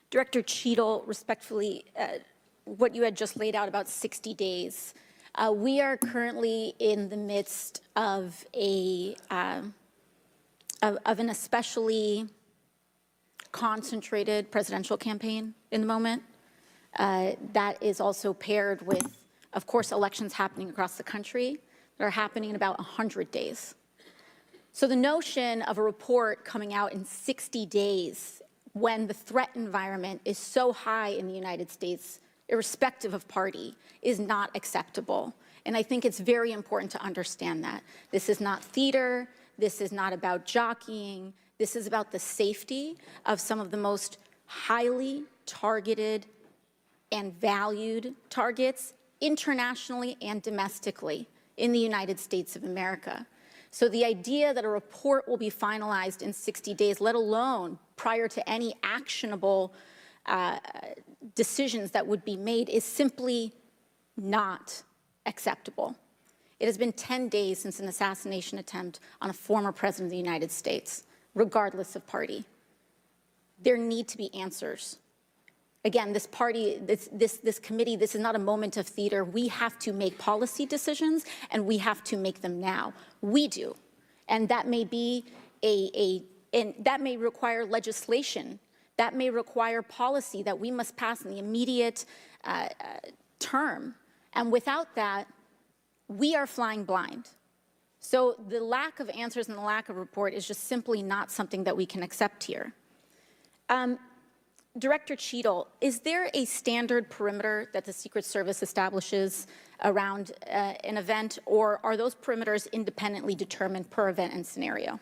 Director Cheadle, respectfully, what you had just laid out about 60 days. We are currently in the midst of an especially concentrated presidential campaign in the moment. That is also paired with, of course, elections happening across the country that are happening in about 100 days. So the notion of a report coming out in 60 days when the threat environment is so high in the United States, irrespective of party, is not acceptable. And I think it's very important to understand that. This is not theater. This is not about jockeying. This is about the safety of some of the most highly targeted and valued targets internationally and domestically in the United States of America. So the idea that a report will be finalized in 60 days, let alone prior to any actionable decisions that would be made, is simply not acceptable. It has been 10 days since an assassination attempt on a former president of the United States, regardless of party. There need to be answers. Again, this committee, this is not a moment of theater. We have to make policy decisions, and we have to make them now. We do, and that may be that may require legislation. That may require policy that we must pass in the immediate term. And without that, we are flying blind. So the lack of answers and the lack of report is just simply not something that we can accept here. Director Cheadle, is there a standard perimeter that the Secret Service establishes around an event, or are those perimeters independently determined per event and scenario?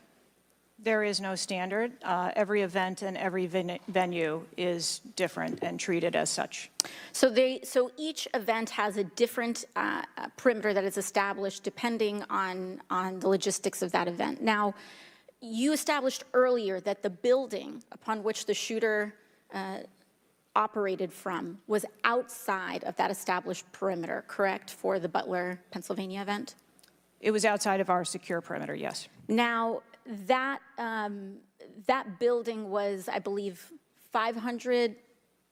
There is no standard. Every event and every venue is different and treated as such. So each event has a different perimeter that is established depending on the logistics of that event. Now, you established earlier that the building upon which the shooter operated from was outside of that established perimeter, correct, for the Butler, Pennsylvania event? It was outside of our secure perimeter, yes. Now, that building was, I believe, 500.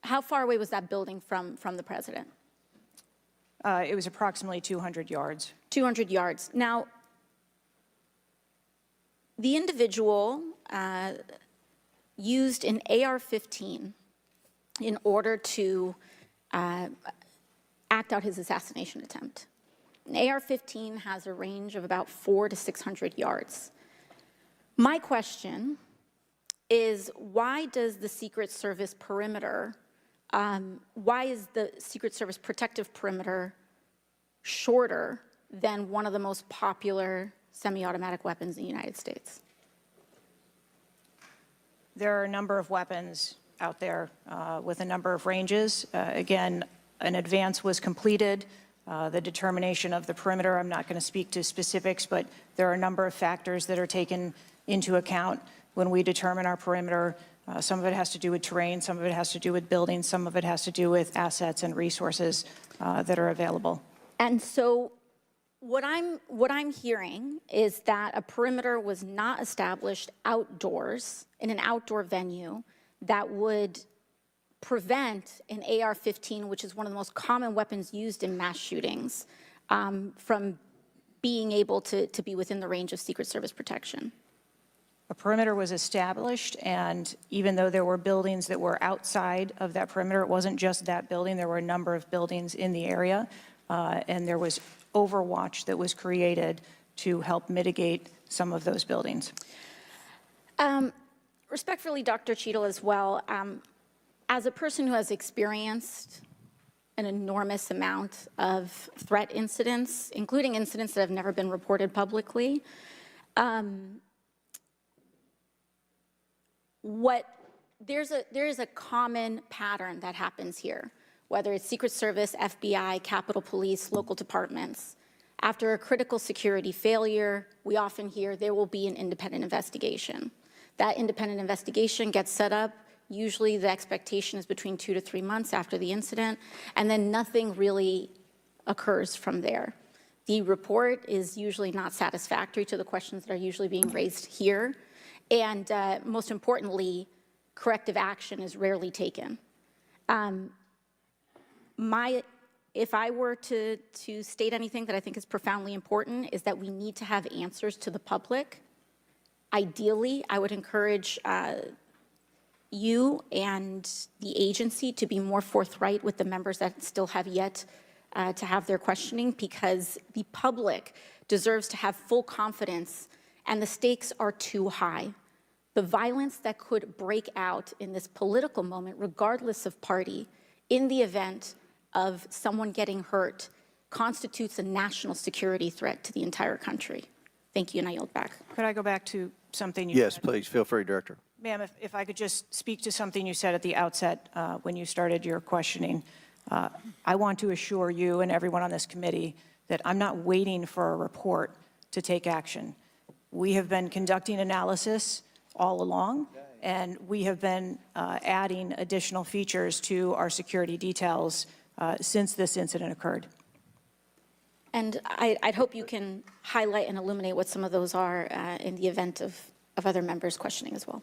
How far away was that building from the president? It was approximately 200 yards. 200 yards. Now, the individual used an AR-15 in order to act out his assassination attempt. An AR-15 has a range of about 400 to 600 yards. My question is, why does the Secret Service perimeter, why is the Secret Service protective perimeter shorter than one of the most popular semi-automatic weapons in the United States? There are a number of weapons out there with a number of ranges. Again, an advance was completed. The determination of the perimeter, I'm not going to speak to specifics, but there are a number of factors that are taken into account when we determine our perimeter. Some of it has to do with terrain, some of it has to do with buildings, some of it has to do with assets and resources that are available. And so what I'm hearing is that a perimeter was not established outdoors in an outdoor venue that would prevent an AR-15, which is one of the most common weapons used in mass shootings, from being able to be within the range of Secret Service protection. A perimeter was established, and even though there were buildings that were outside of that perimeter, it wasn't just that building. There were a number of buildings in the area, and there was overwatch that was created to help mitigate some of those buildings. Respectfully, Dr. Cheadle, as well, as a person who has experienced an enormous amount of threat incidents, including incidents that have never been reported publicly, there is a common pattern that happens here, whether it's Secret Service, FBI, Capitol Police, local departments. After a critical security failure, we often hear there will be an independent investigation. That independent investigation gets set up. Usually the expectation is between 2 to 3 months after the incident, and then nothing really occurs from there. The report is usually not satisfactory to the questions that are usually being raised here. And most importantly, corrective action is rarely taken. If I were to state anything that I think is profoundly important, is that we need to have answers to the public. Ideally, I would encourage you and the agency to be more forthright with the members that still have yet to have their questioning, because the public deserves to have full confidence, and the stakes are too high. The violence that could break out in this political moment, regardless of party, in the event of someone getting hurt, constitutes a national security threat to the entire country. Thank you, and I yield back. Could I go back to something you Yes, said? please, feel free, Director. Ma'am, if I could just speak to something you said at the outset when you started your questioning. I want to assure you and everyone on this committee that I'm not waiting for a report to take action. We have been conducting analysis all along, and we have been adding additional features to our security details since this incident occurred. And I'd hope you can highlight and illuminate what some of those are in the event of other members questioning as well.